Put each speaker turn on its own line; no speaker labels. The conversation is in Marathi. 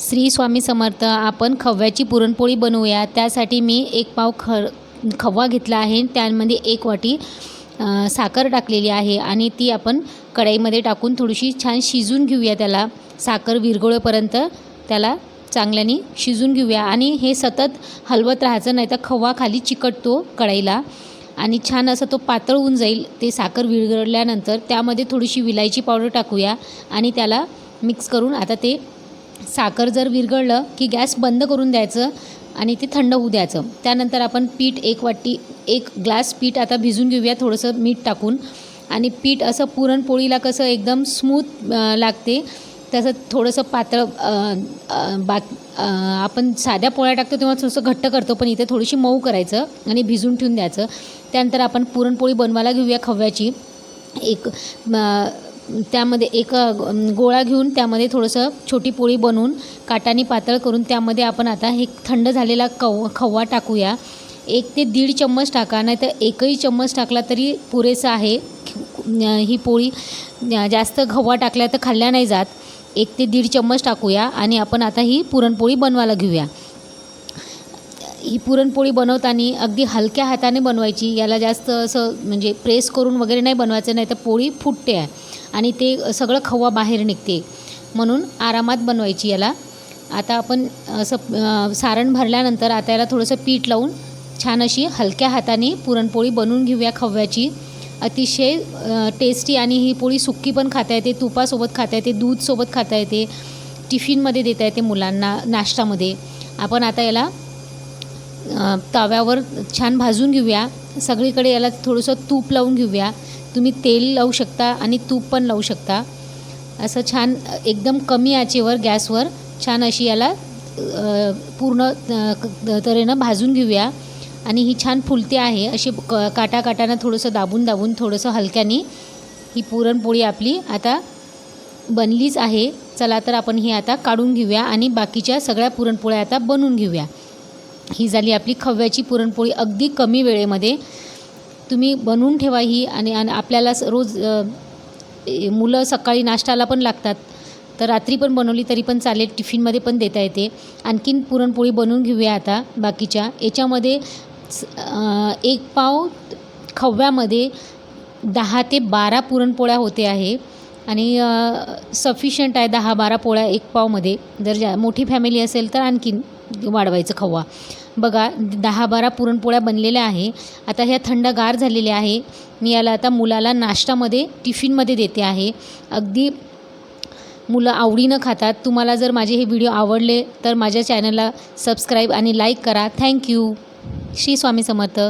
श्री स्वामी समर्थ. आपण खव्याची पुरणपोळी बनवूया. त्यासाठी मी 1 पाव खवा घेतला आहे. त्यामध्ये 1 वाटी साखर टाकलेली आहे आणि ती आपण कढईमध्ये टाकून थोडीशी छान शिजून घेऊया. त्याला साखर विरघळेपर्यंत त्याला चांगल्याने शिजून घेऊया आणि हे सतत हलवत राहायचं, नाही तर खवा खाली चिकटतो कढईला आणि छान असं तो पातळ होऊन जाईल. ते साखर विरघळल्यानंतर त्यामध्ये थोडीशी विलायची पावडर टाकूया आणि त्याला मिक्स करून आता ते साखर जर विरघळलं की गॅस बंद करून द्यायचं आणि ते थंड होऊ द्यायचं. त्यानंतर आपण पीठ 1 ग्लास पीठ आता भिजून घेऊया थोडंसं मीठ टाकून. आणि पीठ असं पुरणपोळीला कसं एकदम स्मूथ लागते तसं थोडंसं पातळ आपण साध्या पोळ्या टाकतो तेव्हा थोडंसं घट्ट करतो, पण इथे थोडीशी मऊ करायचं आणि भिजून ठेवून द्यायचं. त्यानंतर आपण पुरणपोळी बनवायला घेऊया खव्याची. त्यामध्ये एक गोळा घेऊन त्यामध्ये थोडंसं छोटी पोळी बनवून काटाने पातळ करून त्यामध्ये आपण आता हे थंड झालेला खवा टाकूया. 1 ते 1.5 चम्मच टाका, नाही तर 1ही चम्मच टाकला तरी पुरेसा आहे. ही पोळी जास्त खवा टाकल्या तर खाल्ल्या नाही जात. 1 ते 1.5 चम्मच टाकूया आणि आपण आता ही पुरणपोळी बनवायला घेऊया. ही पुरणपोळी बनवताना अगदी हलक्या हाताने बनवायची. याला जास्त असं म्हणजे प्रेस करून वगैरे नाही बनवायचं, नाही तर पोळी फुटते आहे आणि ते सगळं खवा बाहेर निघते, म्हणून आरामात बनवायची याला. आता आपण असं सारण भरल्यानंतर आता याला थोडंसं पीठ लावून छान अशी हलक्या हाताने पुरणपोळी बनवून घेऊया खव्याची. अतिशय टेस्टी आणि ही पोळी सुक्की पण खाता येते, तुपासोबत खाता येते, दूधसोबत खाता येते, टिफिनमध्ये देता येते मुलांना नाश्त्यामध्ये. आपण आता याला तव्यावर छान भाजून घेऊया. सगळीकडे याला थोडंसं तूप लावून घेऊया. तुम्ही तेल लावू शकता आणि तूप पण लावू शकता. असं छान एकदम कमी आचेवर गॅसवर छान अशी याला पूर्ण तऱ्हेनं भाजून घेऊया. आणि ही छान फुलते आहे अशी काटानं थोडंसं दाबून थोडंसं हलक्याने ही पुरणपोळी आपली आता बनलीच आहे. चला तर आपण ही आता काढून घेऊया आणि बाकीच्या सगळ्या पुरणपोळ्या आता बनवून घेऊया. ही झाली आपली खव्याची पुरणपोळी. अगदी कमी वेळेमध्ये तुम्ही बनवून ठेवा ही. आणि आपल्याला रोज मुलं सकाळी नाश्त्याला पण लागतात, तर रात्री पण बनवली तरी पण चालेल, टिफिनमध्ये पण देता येते. आणखीन पुरणपोळी बनवून घेऊया आता बाकीच्या. याच्यामध्ये 1 पाव खव्यामध्ये 10 ते 12 पुरणपोळ्या होते आहे आणि सफिशियंट आहे 10-12 पोळ्या 1 पावमध्ये. जर मोठी फॅमिली असेल तर आणखीन वाढवायचं खवा. बघा 10-12 पुरणपोळ्या बनलेल्या आहे. आता ह्या थंडगार झालेल्या आहे. मी याला आता मुलाला नाश्त्यामध्ये टिफिनमध्ये देते आहे. अगदी मुलं आवडीनं खातात. तुम्हाला जर माझे हे व्हिडिओ आवडले तर माझ्या चॅनलला सबस्क्राईब आणि लाईक करा. थँक्यू. श्री स्वामी समर्थ.